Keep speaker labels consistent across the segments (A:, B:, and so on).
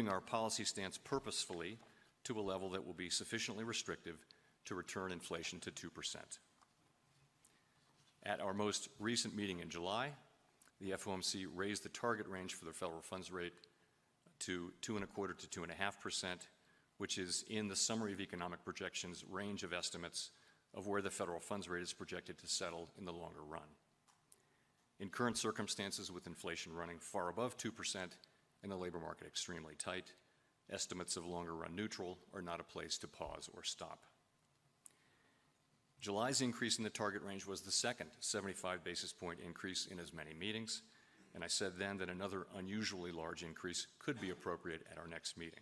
A: moving our policy stance purposefully to a level that will be sufficiently restrictive to return inflation to 2%. At our most recent meeting in July, the FOMC raised the target range for the federal funds rate to 2.25% to 2.5%, which is in the Summary of Economic Projections range of estimates of where the federal funds rate is projected to settle in the longer run. In current circumstances, with inflation running far above 2% and the labor market extremely tight, estimates of longer run neutral are not a place to pause or stop. July's increase in the target range was the second 75 basis point increase in as many meetings, and I said then that another unusually large increase could be appropriate at our next meeting.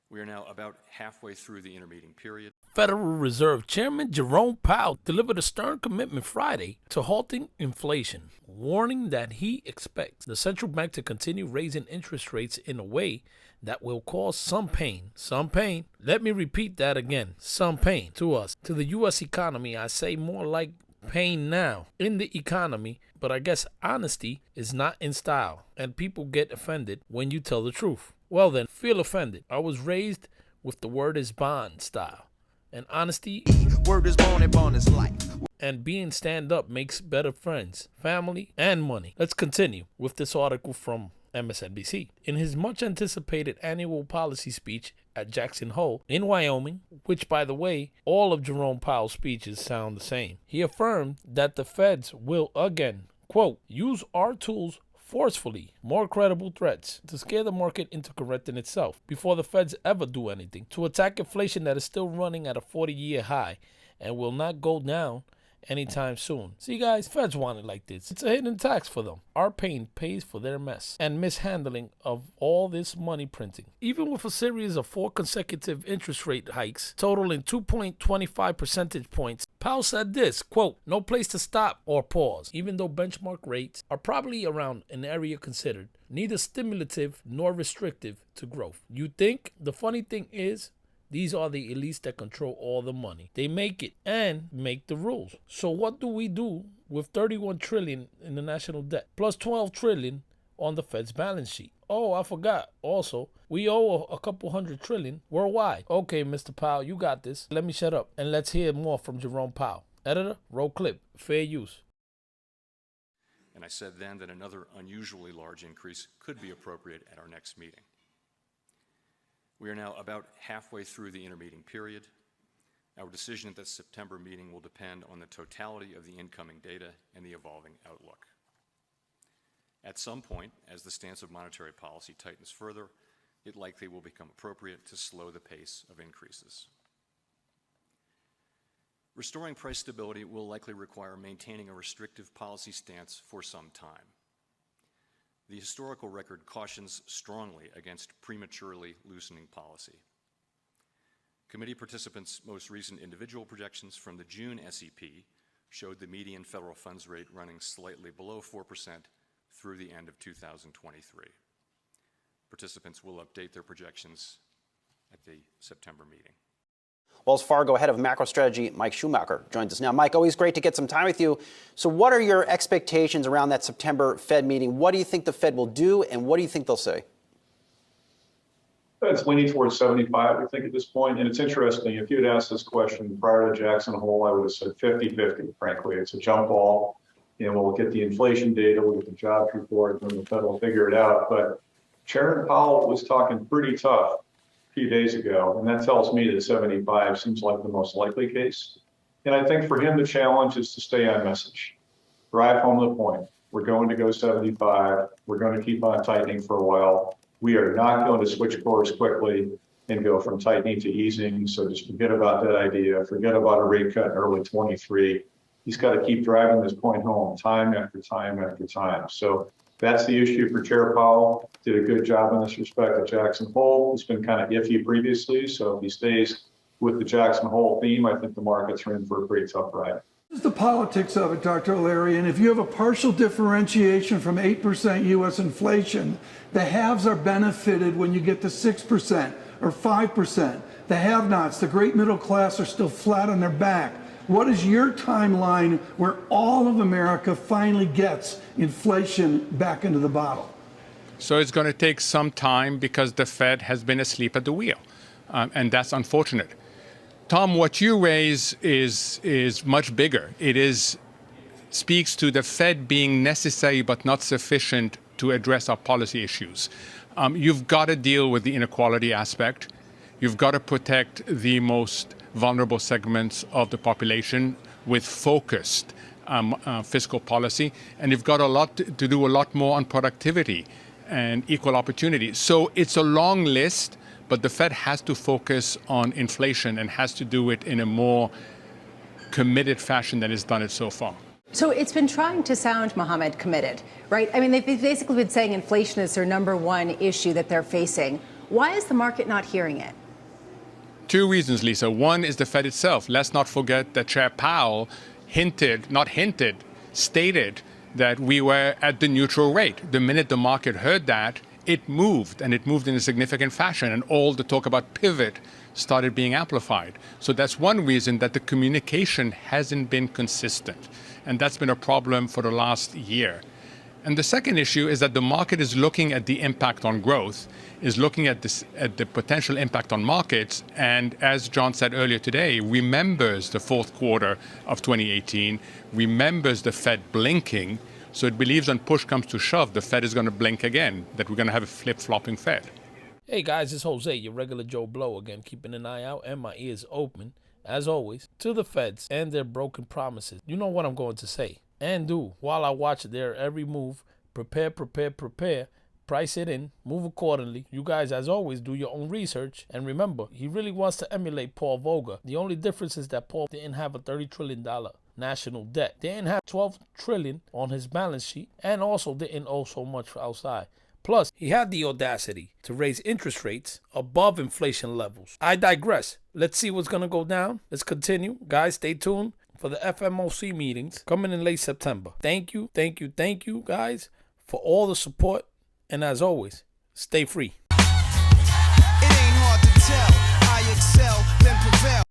A: We are now about halfway through the intermeeting period.
B: Federal Reserve Chairman Jerome Powell delivered a stern commitment Friday to halting inflation, warning that he expects the central bank to continue raising interest rates in a way that will cause some pain. Some pain. Let me repeat that again. Some pain to us. To the U.S. economy, I say more like pain now in the economy, but I guess honesty is not in style, and people get offended when you tell the truth. Well then, feel offended. I was raised with the word is bond style, and honesty,
C: word is bond and bond is life.
B: And being stand up makes better friends, family, and money. Let's continue with this article from MSNBC. In his much anticipated annual policy speech at Jackson Hole in Wyoming, which by the way, all of Jerome Powell's speeches sound the same, he affirmed that the feds will again, quote, use our tools forcefully, more credible threats to scare the market into correcting itself before the feds ever do anything, to attack inflation that is still running at a 40-year high and will not go down anytime soon. See guys, feds want it like this. It's a hidden tax for them. Our pain pays for their mess and mishandling of all this money printing. Even with a series of 4 consecutive interest rate hikes totaling 2.25 percentage points, Powell said this, quote, no place to stop or pause, even though benchmark rates are probably around an area considered neither stimulative nor restrictive to growth. You think? The funny thing is, these are the elites that control all the money. They make it and make the rules. So what do we do with 31 trillion in the national debt plus 12 trillion on the Fed's balance sheet? Oh, I forgot. Also, we owe a couple $100 trillion worldwide. Okay, Mr. Powell, you got this. Let me shut up and let's hear more from Jerome Powell. Editor, roll clip. Fair use.
A: And I said then that another unusually large increase could be appropriate at our next meeting. We are now about halfway through the intermeeting period. Our decision at the September meeting will depend on the totality of the incoming data and the evolving outlook. At some point, as the stance of monetary policy tightens further, it likely will become appropriate to slow the pace of increases. Restoring price stability will likely require maintaining a restrictive policy stance for some time. The historical record cautions strongly against prematurely loosening policy. Committee participants' most recent individual projections from the June SEP showed the median federal funds rate running slightly below 4% through the end of 2023. Participants will update their projections at the September meeting.
D: Wells Fargo head of macro strategy, Mike Schumacher, joins us now. Mike, always great to get some time with you. So what are your expectations around that September Fed meeting? What do you think the Fed will do, and what do you think they'll say?
E: It's leaning towards 75, I think, at this point. And it's interesting, if you had asked this question prior to Jackson Hole, I would have said 50-50, frankly. It's a jump ball. You know, we'll get the inflation data, we'll get the jobs report, and then the Fed will figure it out. But Chairman Powell was talking pretty tough few days ago, and that tells me that 75 seems like the most likely case. And I think for him, the challenge is to stay on message, drive home the point. We're going to go 75. We're going to keep on tightening for a while. We are not going to switch course quickly and go from tightening to easing. So just forget about that idea. Forget about a rate cut in early 23. He's got to keep driving this point home time after time after time. So that's the issue for Chair Powell. Did a good job in this respect at Jackson Hole. It's been kind of iffy previously, so if he stays with the Jackson Hole theme, I think the markets are in for a pretty tough ride.
F: This is the politics of it, Dr. O'Leary, and if you have a partial differentiation from 8% U.S. inflation, the haves are benefited when you get to 6% or 5%. The have-nots, the great middle class, are still flat on their back. What is your timeline where all of America finally gets inflation back into the bottle?
G: So it's going to take some time because the Fed has been asleep at the wheel. And that's unfortunate. Tom, what you raise is much bigger. It speaks to the Fed being necessary but not sufficient to address our policy issues. You've got to deal with the inequality aspect. You've got to protect the most vulnerable segments of the population with focused fiscal policy. And you've got to do a lot more on productivity and equal opportunity. So it's a long list, but the Fed has to focus on inflation and has to do it in a more committed fashion than it's done it so far.
H: So it's been trying to sound, Mohammed, committed, right? I mean, they've basically been saying inflation is their number one issue that they're facing. Why is the market not hearing it?
G: Two reasons, Lisa. One is the Fed itself. Let's not forget that Chair Powell stated that we were at the neutral rate. The minute the market heard that, it moved, and it moved in a significant fashion, and all the talk about pivot started being amplified. So that's one reason that the communication hasn't been consistent, and that's been a problem for the last year. And the second issue is that the market is looking at the impact on growth, is looking at the potential impact on markets, and as John said earlier today, remembers the fourth quarter of 2018, remembers the Fed blinking, so it believes when push comes to shove, the Fed is going to blink again, that we're going to have a flip-flopping Fed.
B: Hey guys, it's Jose, your regular Joe Blow again, keeping an eye out and my ears open, as always, to the Feds and their broken promises. You know what I'm going to say and do while I watch their every move. Prepare, price it in, move accordingly. You guys, as always, do your own research. And remember, he really wants to emulate Paul Volcker. The only difference is that Paul didn't have a $30 trillion national debt. They didn't have $12 trillion on his balance sheet and also didn't owe so much outside. Plus, he had the audacity to raise interest rates above inflation levels. I digress. Let's see what's going to go down. Let's continue. Guys, stay tuned for the FMOC meetings coming in late September. Thank you, guys, for all the support. And as always, stay free.
C: It ain't hard to tell. I excel, then prevail.